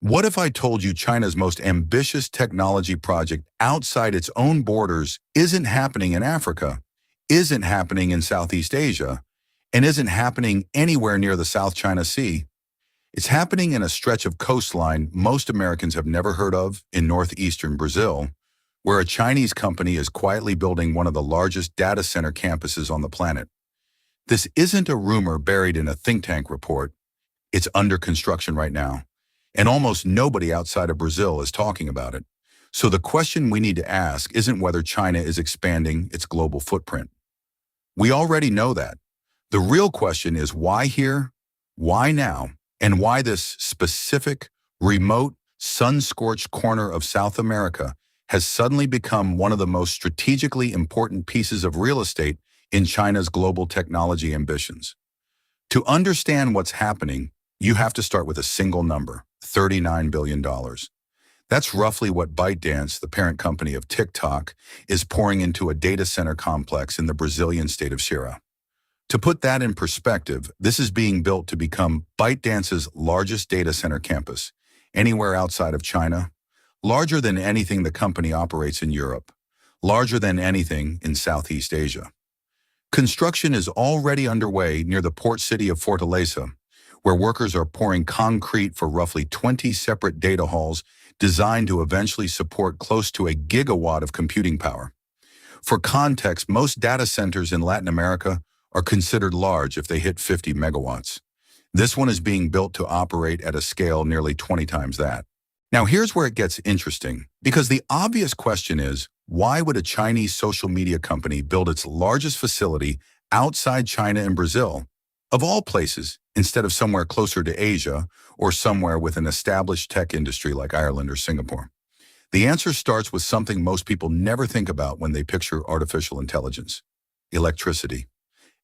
What if I told you China's most ambitious technology project outside its own borders isn't happening in Africa, isn't happening in Southeast Asia, and isn't happening anywhere near the South China Sea? It's happening in a stretch of coastline most Americans have never heard of in northeastern Brazil, where a Chinese company is quietly building one of the largest data center campuses on the planet. This isn't a rumor buried in a think tank report. It's under construction right now, and almost nobody outside of Brazil is talking about it. So the question we need to ask isn't whether China is expanding its global footprint. We already know that. The real question is why here, why now, and why this specific, remote, sun-scorched corner of South America has suddenly become one of the most strategically important pieces of real estate in China's global technology ambitions. To understand what's happening, you have to start with a single number, $39 billion. That's roughly what ByteDance, the parent company of TikTok, is pouring into a data center complex in the Brazilian state of Ceará. To put that in perspective, this is being built to become ByteDance's largest data center campus, anywhere outside of China, larger than anything the company operates in Europe, larger than anything in Southeast Asia. Construction is already underway near the port city of Fortaleza, where workers are pouring concrete for roughly 20 separate data halls designed to eventually support close to a gigawatt of computing power. For context, most data centers in Latin America are considered large if they hit 50 megawatts. This one is being built to operate at a scale nearly 20 times that. Now here's where it gets interesting, because the obvious question is, why would a Chinese social media company build its largest facility outside China and Brazil, of all places, instead of somewhere closer to Asia or somewhere with an established tech industry like Ireland or Singapore? The answer starts with something most people never think about when they picture artificial intelligence: electricity.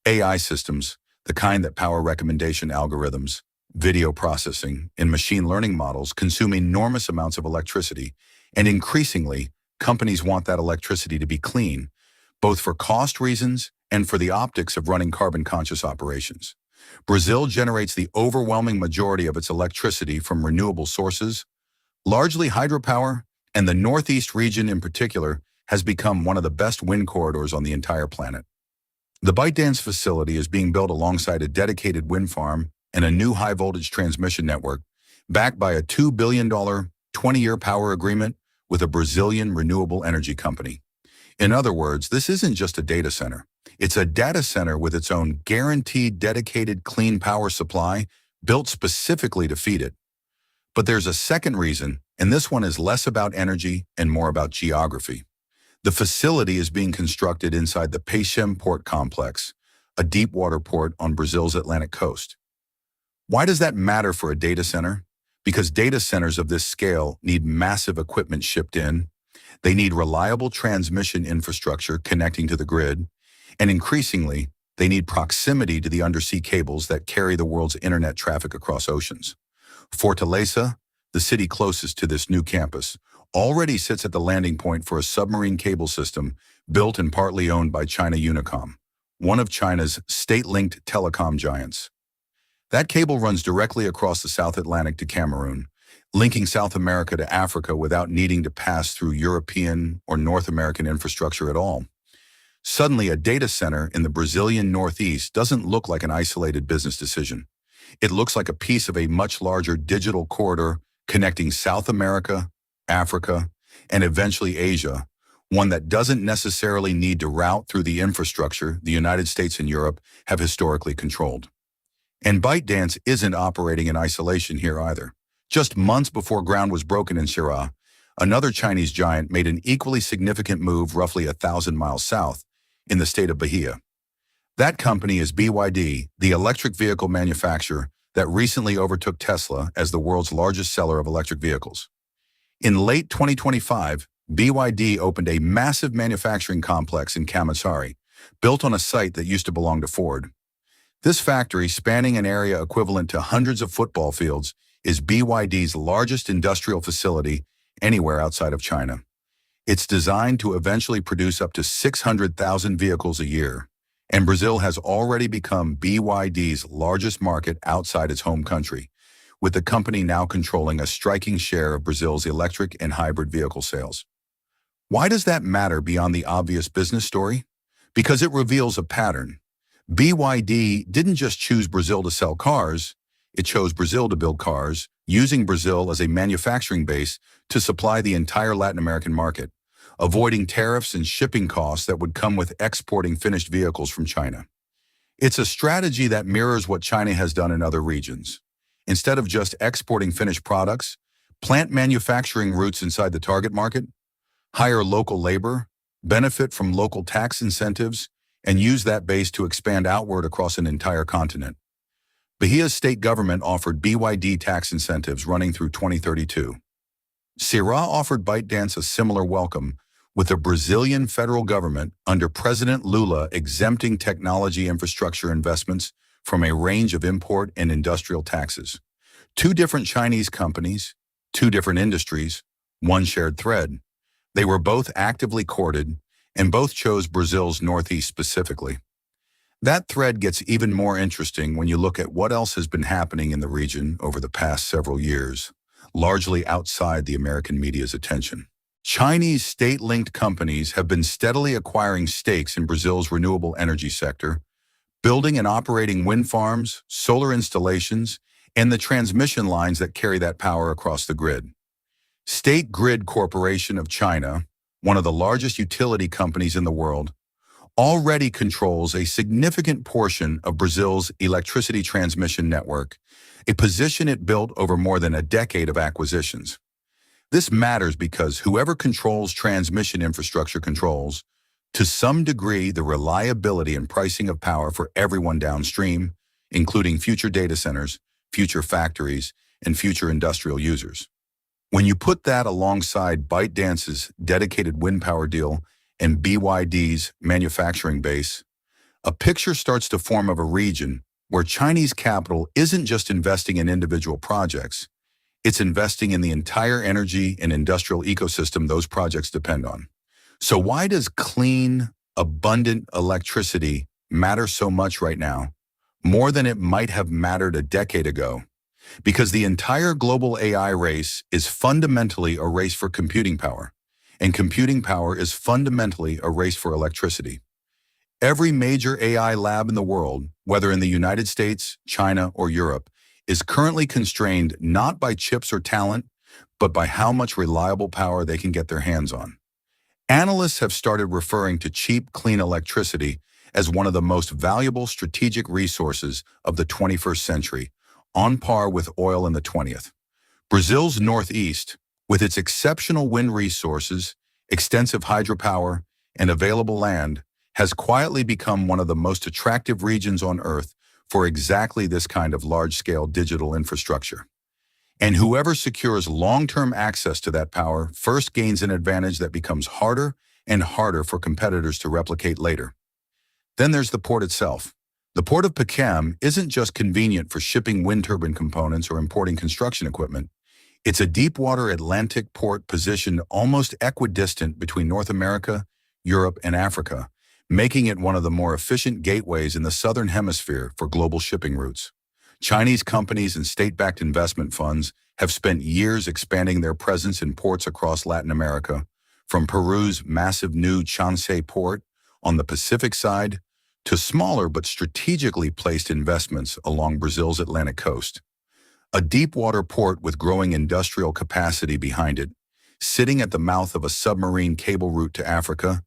AI systems, the kind that power recommendation algorithms, video processing, and machine learning models, consume enormous amounts of electricity, and increasingly, companies want that electricity to be clean, both for cost reasons and for the optics of running carbon-conscious operations. Brazil generates the overwhelming majority of its electricity from renewable sources, largely hydropower, and the Northeast region in particular has become one of the best wind corridors on the entire planet. The ByteDance facility is being built alongside a dedicated wind farm and a new high-voltage transmission network, backed by a $2 billion 20-year power agreement with a Brazilian renewable energy company. In other words, this isn't just a data center. It's a data center with its own guaranteed dedicated clean power supply built specifically to feed it. But there's a second reason, and this one is less about energy and more about geography. The facility is being constructed inside the Pecém Port Complex, a deep water port on Brazil's Atlantic coast. Why does that matter for a data center? Because data centers of this scale need massive equipment shipped in, they need reliable transmission infrastructure connecting to the grid, and increasingly, they need proximity to the undersea cables that carry the world's internet traffic across oceans. Fortaleza, the city closest to this new campus, already sits at the landing point for a submarine cable system built and partly owned by China Unicom, one of China's state-linked telecom giants. That cable runs directly across the South Atlantic to Cameroon, linking South America to Africa without needing to pass through European or North American infrastructure at all. Suddenly, a data center in the Brazilian Northeast doesn't look like an isolated business decision. It looks like a piece of a much larger digital corridor connecting South America, Africa, and eventually Asia, one that doesn't necessarily need to route through the infrastructure the United States and Europe have historically controlled. And ByteDance isn't operating in isolation here either. Just months before ground was broken in Ceará, another Chinese giant made an equally significant move roughly 1,000 miles south, in the state of Bahia. That company is BYD, the electric vehicle manufacturer that recently overtook Tesla as the world's largest seller of electric vehicles. In late 2025, BYD opened a massive manufacturing complex in Camaçari, built on a site that used to belong to Ford. This factory, spanning an area equivalent to hundreds of football fields, is BYD's largest industrial facility anywhere outside of China. It's designed to eventually produce up to 600,000 vehicles a year, and Brazil has already become BYD's largest market outside its home country, with the company now controlling a striking share of Brazil's electric and hybrid vehicle sales. Why does that matter beyond the obvious business story? Because it reveals a pattern. BYD didn't just choose Brazil to sell cars, it chose Brazil to build cars, using Brazil as a manufacturing base to supply the entire Latin American market, avoiding tariffs and shipping costs that would come with exporting finished vehicles from China. It's a strategy that mirrors what China has done in other regions. Instead of just exporting finished products, plant manufacturing routes inside the target market, hire local labor, benefit from local tax incentives, and use that base to expand outward across an entire continent. Bahia's state government offered BYD tax incentives running through 2032. Ceará offered ByteDance a similar welcome, with the Brazilian federal government under President Lula exempting technology infrastructure investments from a range of import and industrial taxes. Two different Chinese companies, two different industries, one shared thread. They were both actively courted, and both chose Brazil's Northeast specifically. That thread gets even more interesting when you look at what else has been happening in the region over the past several years, largely outside the American media's attention. Chinese state-linked companies have been steadily acquiring stakes in Brazil's renewable energy sector, building and operating wind farms, solar installations, and the transmission lines that carry that power across the grid. State Grid Corporation of China, one of the largest utility companies in the world, already controls a significant portion of Brazil's electricity transmission network, a position it built over more than a decade of acquisitions. This matters because whoever controls transmission infrastructure controls, to some degree, the reliability and pricing of power for everyone downstream, including future data centers, future factories, and future industrial users. When you put that alongside ByteDance's dedicated wind power deal and BYD's manufacturing base, a picture starts to form of a region where Chinese capital isn't just investing in individual projects, it's investing in the entire energy and industrial ecosystem those projects depend on. So why does clean, abundant electricity matter so much right now, more than it might have mattered a decade ago? Because the entire global AI race is fundamentally a race for computing power, and computing power is fundamentally a race for electricity. Every major AI lab in the world, whether in the United States, China, or Europe, is currently constrained not by chips or talent, but by how much reliable power they can get their hands on. Analysts have started referring to cheap, clean electricity as one of the most valuable strategic resources of the 21st century, on par with oil in the 20th. Brazil's Northeast, with its exceptional wind resources, extensive hydropower, and available land, has quietly become one of the most attractive regions on Earth for exactly this kind of large-scale digital infrastructure. And whoever secures long-term access to that power first gains an advantage that becomes harder and harder for competitors to replicate later. Then there's the port itself. The Port of Pequim isn't just convenient for shipping wind turbine components or importing construction equipment. It's a deep-water Atlantic port positioned almost equidistant between North America, Europe, and Africa, making it one of the more efficient gateways in the Southern Hemisphere for global shipping routes. Chinese companies and state-backed investment funds have spent years expanding their presence in ports across Latin America, from Peru's massive new Chancay port on the Pacific side to smaller but strategically placed investments along Brazil's Atlantic coast. A deep-water port with growing industrial capacity behind it, sitting at the mouth of a submarine cable route to Africa,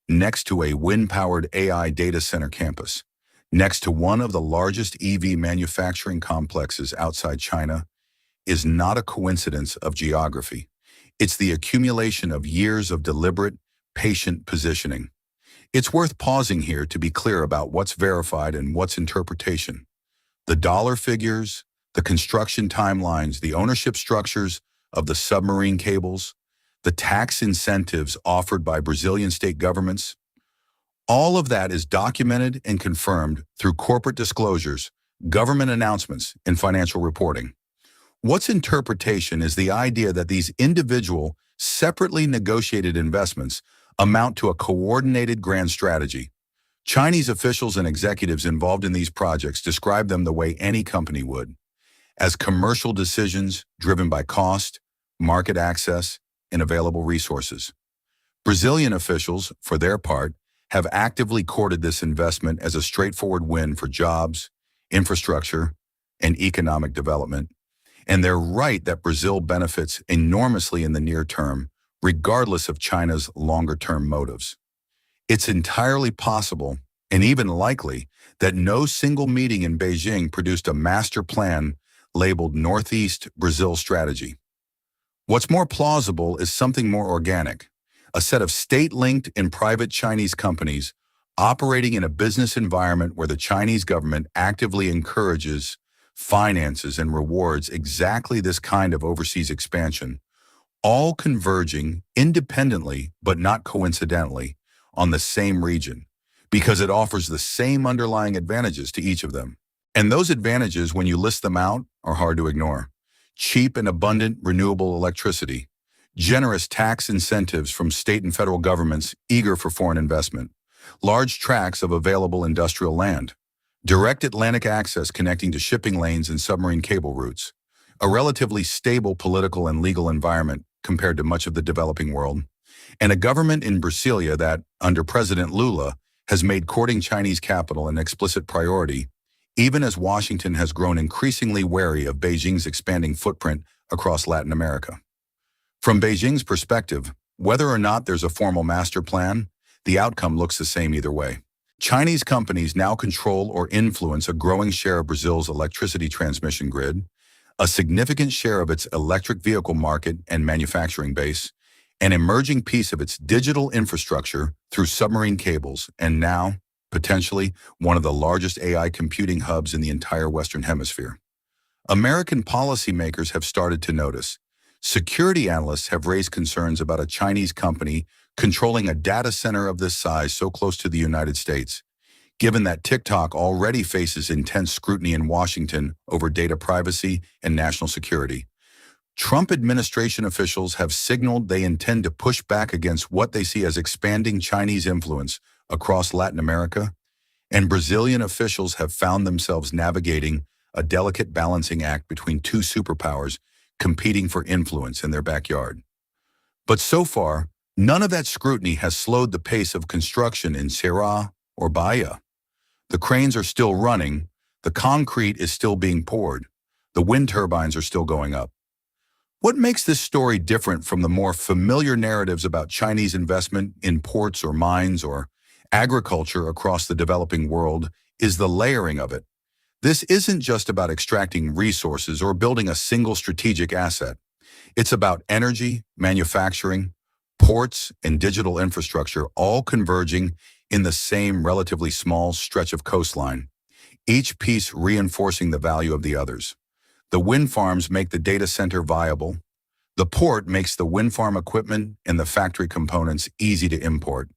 next to a wind-powered AI data center campus, next to one of the largest EV manufacturing complexes outside China, is not a coincidence of geography. It's the accumulation of years of deliberate, patient positioning. It's worth pausing here to be clear about what's verified and what's interpretation. The dollar figures, the construction timelines, the ownership structures of the submarine cables, the tax incentives offered by Brazilian state governments, all of that is documented and confirmed through corporate disclosures, government announcements, and financial reporting. What's interpretation is the idea that these individual, separately negotiated investments amount to a coordinated grand strategy. Chinese officials and executives involved in these projects describe them the way any company would, as commercial decisions driven by cost, market access, and available resources. Brazilian officials, for their part, have actively courted this investment as a straightforward win for jobs, infrastructure, and economic development. And they're right that Brazil benefits enormously in the near term, regardless of China's longer-term motives. It's entirely possible, and even likely, that no single meeting in Beijing produced a master plan labeled Northeast Brazil Strategy. What's more plausible is something more organic, a set of state-linked and private Chinese companies operating in a business environment where the Chinese government actively encourages, finances, and rewards exactly this kind of overseas expansion, all converging independently but not coincidentally on the same region, because it offers the same underlying advantages to each of them. And those advantages, when you list them out, are hard to ignore. Cheap and abundant renewable electricity, generous tax incentives from state and federal governments eager for foreign investment, large tracts of available industrial land, direct Atlantic access connecting to shipping lanes and submarine cable routes, a relatively stable political and legal environment compared to much of the developing world, and a government in Brasilia that, under President Lula, has made courting Chinese capital an explicit priority, even as Washington has grown increasingly wary of Beijing's expanding footprint across Latin America. From Beijing's perspective, whether or not there's a formal master plan, the outcome looks the same either way. Chinese companies now control or influence a growing share of Brazil's electricity transmission grid, a significant share of its electric vehicle market and manufacturing base, an emerging piece of its digital infrastructure through submarine cables, and now, potentially, one of the largest AI computing hubs in the entire Western Hemisphere. American policymakers have started to notice. Security analysts have raised concerns about a Chinese company controlling a data center of this size so close to the United States, given that TikTok already faces intense scrutiny in Washington over data privacy and national security. Trump administration officials have signaled they intend to push back against what they see as expanding Chinese influence across Latin America, and Brazilian officials have found themselves navigating a delicate balancing act between two superpowers competing for influence in their backyard. But so far, none of that scrutiny has slowed the pace of construction in Ceará or Bahia. The cranes are still running, the concrete is still being poured, the wind turbines are still going up. What makes this story different from the more familiar narratives about Chinese investment in ports or mines or agriculture across the developing world is the layering of it. This isn't just about extracting resources or building a single strategic asset. It's about energy, manufacturing, ports, and digital infrastructure all converging in the same relatively small stretch of coastline, each piece reinforcing the value of the others. The wind farms make the data center viable. The port makes the wind farm equipment and the factory components easy to import.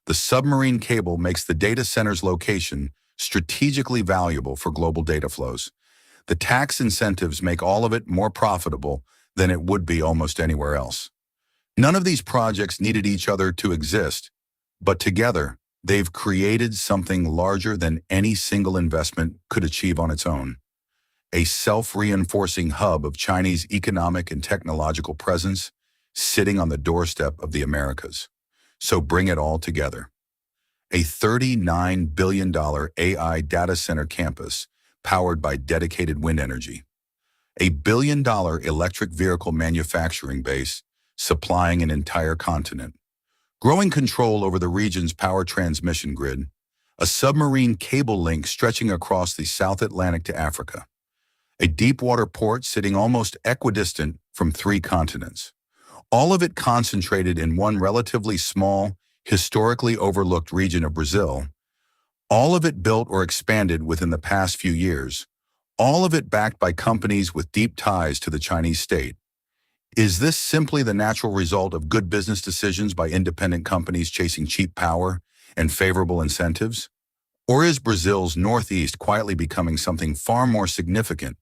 The submarine cable makes the data center's location strategically valuable for global data flows. The tax incentives make all of it more profitable than it would be almost anywhere else. None of these projects needed each other to exist, but together, they've created something larger than any single investment could achieve on its own. A self-reinforcing hub of Chinese economic and technological presence sitting on the doorstep of the Americas. So bring it all together. A $39 billion AI data center campus powered by dedicated wind energy. A $1 billion electric vehicle manufacturing base supplying an entire continent. Growing control over the region's power transmission grid. A submarine cable link stretching across the South Atlantic to Africa. A deep-water port sitting almost equidistant from 3 continents. All of it concentrated in one relatively small, historically overlooked region of Brazil. All of it built or expanded within the past few years. All of it backed by companies with deep ties to the Chinese state. Is this simply the natural result of good business decisions by independent companies chasing cheap power and favorable incentives? Or is Brazil's Northeast quietly becoming something far more significant?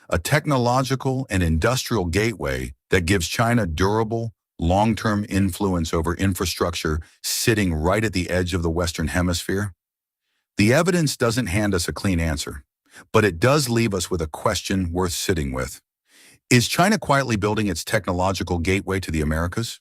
A technological and industrial gateway that gives China durable, long-term influence over infrastructure sitting right at the edge of the Western Hemisphere? The evidence doesn't hand us a clean answer, but it does leave us with a question worth sitting with. Is China quietly building its technological gateway to the Americas?